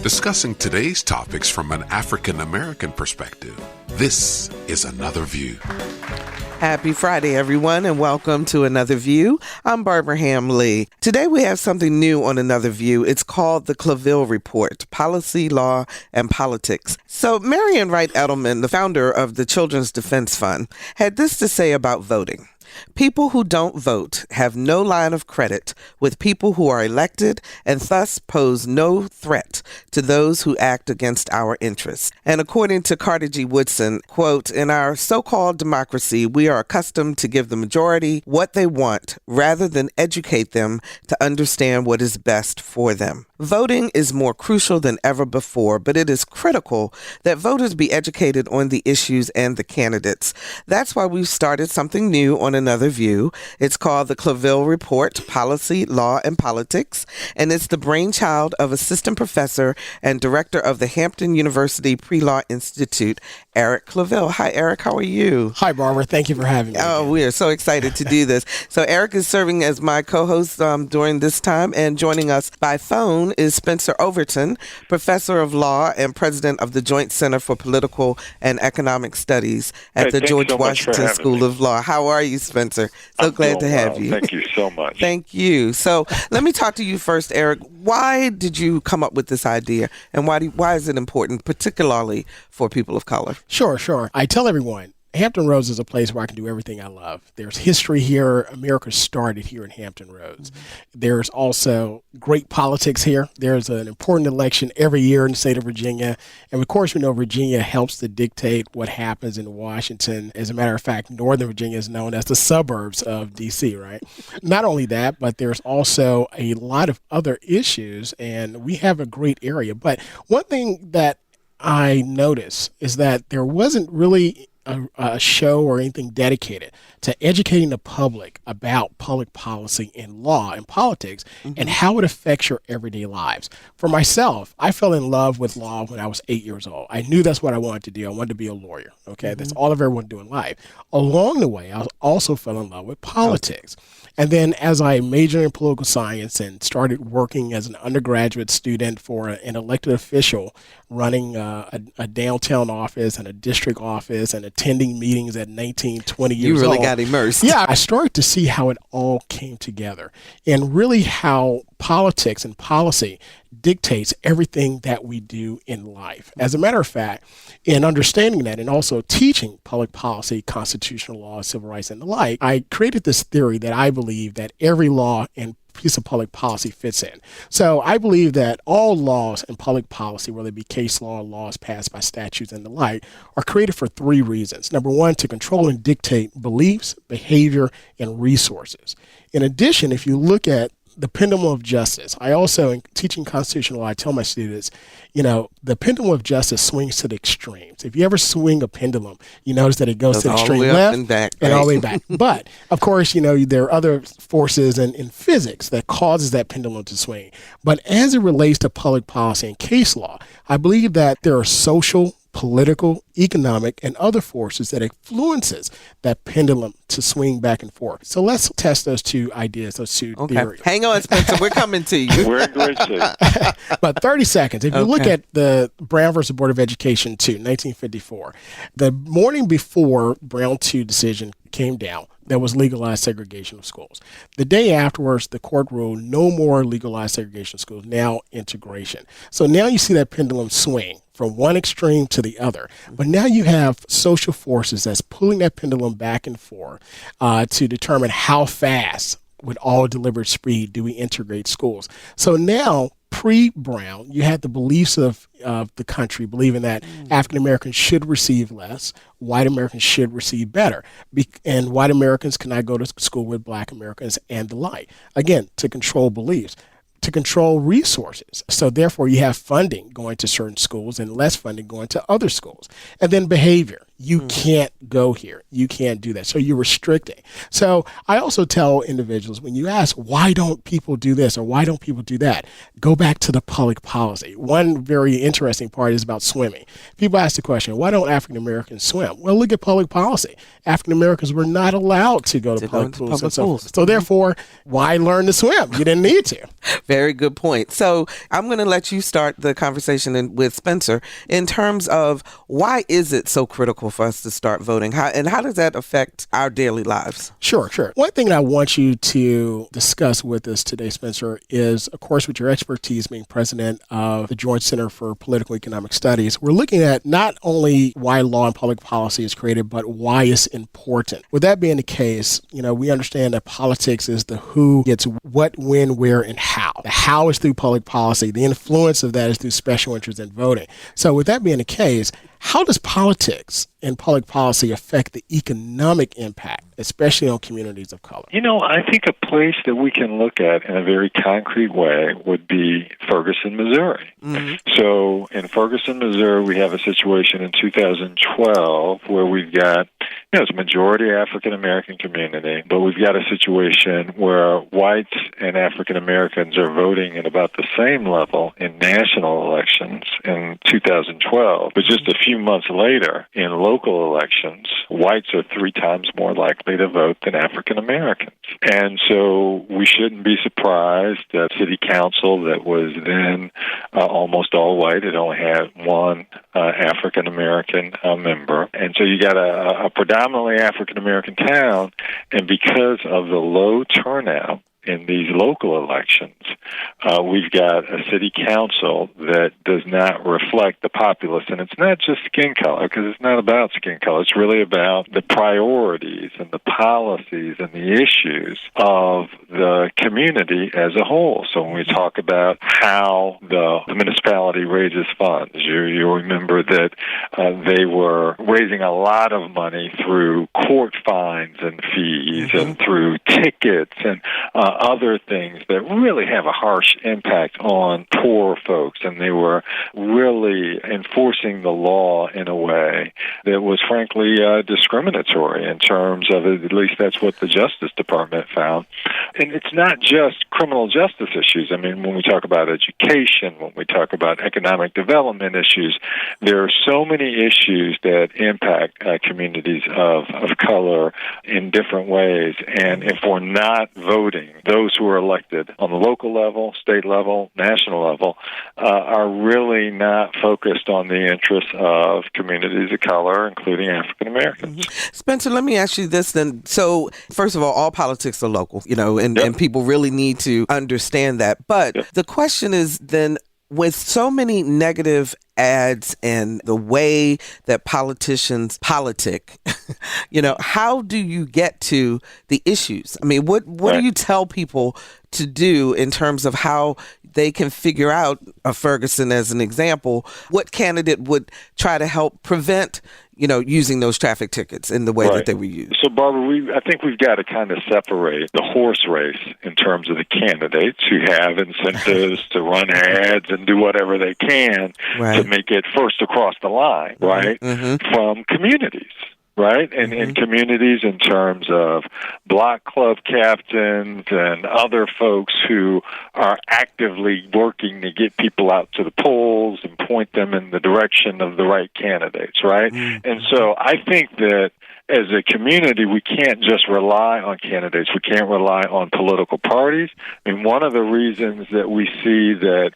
Discussing today's topics from an African American perspective. This is Another View. Happy Friday, everyone, and welcome to Another View. I'm Barbara Ham-Lee. Today we have something new on Another View. It's called the Claville Report, Policy, Law, and Politics. So Marian Wright Edelman, the founder of the Children's Defense Fund, had this to say about voting. People who don't vote have no line of credit with people who are elected and thus pose no threat to those who act against our interests. And according to Carter G. Woodson, quote, in our so-called democracy, we are accustomed to give the majority what they want rather than educate them to understand what is best for them. Voting is more crucial than ever before, but it is critical that voters be educated on the issues and the candidates. That's why we've started something new on Another View. It's called the Claville Report, Policy, Law, and Politics, and it's the brainchild of assistant professor and director of the Hampton University Pre-Law Institute, Eric Claville. Hi, Eric. How are you? Hi, Barbara. Thank you for having me. Oh, we are so excited to do this. So Eric is serving as my co-host during this time, and joining us by phone is Spencer Overton, professor of law and president of the Joint Center for Political and Economic Studies at the George Washington School of Law. How are you, Spencer? So glad to have you. Thank you so much. Thank you. So let me talk to you first, Eric. Why did you come up with this idea, and why is it important, particularly for people of color? Sure. I tell everyone, Hampton Roads is a place where I can do everything I love. There's history here. America started here in Hampton Roads. Mm-hmm. There's also great politics here. There's an important election every year in the state of Virginia. And of course, we know Virginia helps to dictate what happens in Washington. As a matter of fact, Northern Virginia is known as the suburbs of D.C., right? Not only that, but there's also a lot of other issues, and we have a great area. But one thing that I noticed is that there wasn't really a show or anything dedicated to educating the public about public policy and law and politics and how it affects your everyday lives. For myself, I fell in love with law when I was 8 years old. I knew that's what I wanted to do. I wanted to be a lawyer. Okay, that's all I've ever wanted to do in life. Along the way, I also fell in love with politics. And then as I majored in political science and started working as an undergraduate student for an elected official, running a downtown office and a district office and attending meetings at 19, 20 years old. You really got immersed. Yeah, I started to see how it all came together and really how politics and policy dictates everything that we do in life. As a matter of fact, in understanding that and also teaching public policy, constitutional law, civil rights, and the like, I created this theory that I believe that every law and piece of public policy fits in. So I believe that all laws and public policy, whether it be case law or laws passed by statutes and the like, are created for three reasons. Number one, to control and dictate beliefs, behavior, and resources. In addition, if you look at the pendulum of justice. I also, in teaching constitutional law, I tell my students, the pendulum of justice swings to the extremes. If you ever swing a pendulum, you notice that it goes to the extreme left and back, and all the way back. But, of course, there are other forces in physics that causes that pendulum to swing. But as it relates to public policy and case law, I believe that there are social, political, economic, and other forces that influences that pendulum to swing back and forth. So let's test those two ideas, those two theories. Hang on, Spencer. We're coming to you. We're in great shape. About 30 seconds. If you look at the Brown versus Board of Education 2, 1954, the morning before Brown 2 decision came down, there was legalized segregation of schools. The day afterwards, the court ruled no more legalized segregation of schools, now integration. So now you see that pendulum swing from one extreme to the other. But now you have social forces that's pulling that pendulum back and forth to determine how fast, with all deliberate speed, do we integrate schools. So now, pre-Brown, you had the beliefs of the country believing that African Americans should receive less, white Americans should receive better, and white Americans cannot go to school with black Americans and the like. Again, to control beliefs. To control resources. So therefore you have funding going to certain schools and less funding going to other schools. And then behavior. You can't go here. You can't do that. So you're restricting. So I also tell individuals, when you ask, why don't people do this or why don't people do that, go back to the public policy. One very interesting part is about swimming. People ask the question, why don't African Americans swim? Well, look at public policy. African Americans were not allowed to go to public pools and so forth. So therefore, why learn to swim? You didn't need to. Very good point. So I'm going to let you start the conversation with Spencer in terms of why is it so critical for us to start voting? How does that affect our daily lives? Sure. One thing I want you to discuss with us today, Spencer, is, of course, with your expertise being president of the Joint Center for Political Economic Studies, we're looking at not only why law and public policy is created, but why it's important. With that being the case, we understand that politics is the who gets what, when, where, and how. The how is through public policy. The influence of that is through special interest in voting. So with that being the case, how does politics and public policy affect the economic impact, especially on communities of color? I think a place that we can look at in a very concrete way would be Ferguson, Missouri. Mm-hmm. So in Ferguson, Missouri, we have a situation in 2012 where we've got, it's a majority African-American community, but we've got a situation where whites and African-Americans are voting at about the same level in national elections in 2012, but just a few months later in local elections, whites are 3 times more likely to vote than African-Americans. And so we shouldn't be surprised that city council that was then almost all white, it only had 1 African-American member. And so you got a predominantly African-American town, and because of the low turnout in these local elections, we've got a city council that does not reflect the populace. And it's not just skin color, because it's not about skin color. It's really about the priorities and the policies and the issues of the community as a whole. So when we talk about how the municipality raises funds, you remember that they were raising a lot of money through court fines and fees and through tickets and other things that really have a harsh impact on poor folks, and they were really enforcing the law in a way that was frankly discriminatory in terms of, at least that's what the Justice Department found. And it's not just criminal justice issues. I mean, when we talk about education, when we talk about economic development issues, there are so many issues that impact communities of color in different ways. And if we're not voting, those who are elected on the local level, state level, national level, are really not focused on the interests of communities of color, including African Americans. Mm-hmm. Spencer, let me ask you this then. So, first of all politics are local, and people really need to understand that. But the question is then, with so many negative ads and the way that politicians politic, how do you get to the issues? I mean, what do you tell people to do in terms of how they can figure out, Ferguson as an example, what candidate would try to help prevent using those traffic tickets in the way that they were used? So, Barbara, I think we've got to kind of separate the horse race in terms of the candidates who have incentives to run ads and do whatever they can to make it first across the line, right, from communities. Right? And in communities in terms of block club captains and other folks who are actively working to get people out to the polls and point them in the direction of the right candidates, right? And so I think that as a community, we can't just rely on candidates. We can't rely on political parties. I mean, one of the reasons that we see that,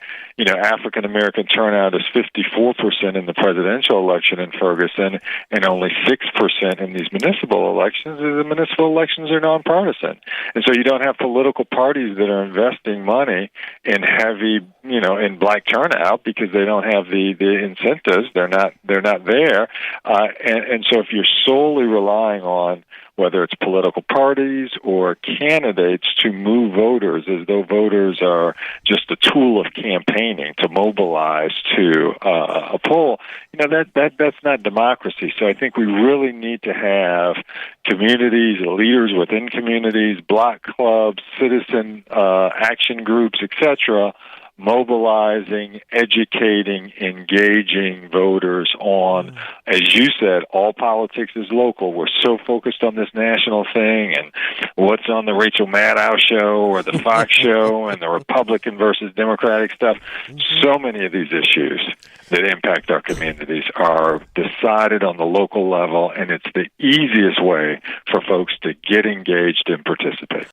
African-American turnout is 54% in the presidential election in Ferguson and only 6% in these municipal elections is the municipal elections are nonpartisan. And so you don't have political parties that are investing money in heavy, in black turnout because they don't have the incentives. They're not there. And so if you're solely relying on whether it's political parties or candidates to move voters as though voters are just a tool of campaigning to mobilize to a poll, that's not democracy. So I think we really need to have communities, leaders within communities, block clubs, citizen action groups, etc., mobilizing, educating, engaging voters on, as you said, all politics is local. We're so focused on this national thing and what's on the Rachel Maddow show or the Fox show and the Republican versus Democratic stuff. So many of these issues that impact our communities are decided on the local level, and it's the easiest way for folks to get engaged and participate.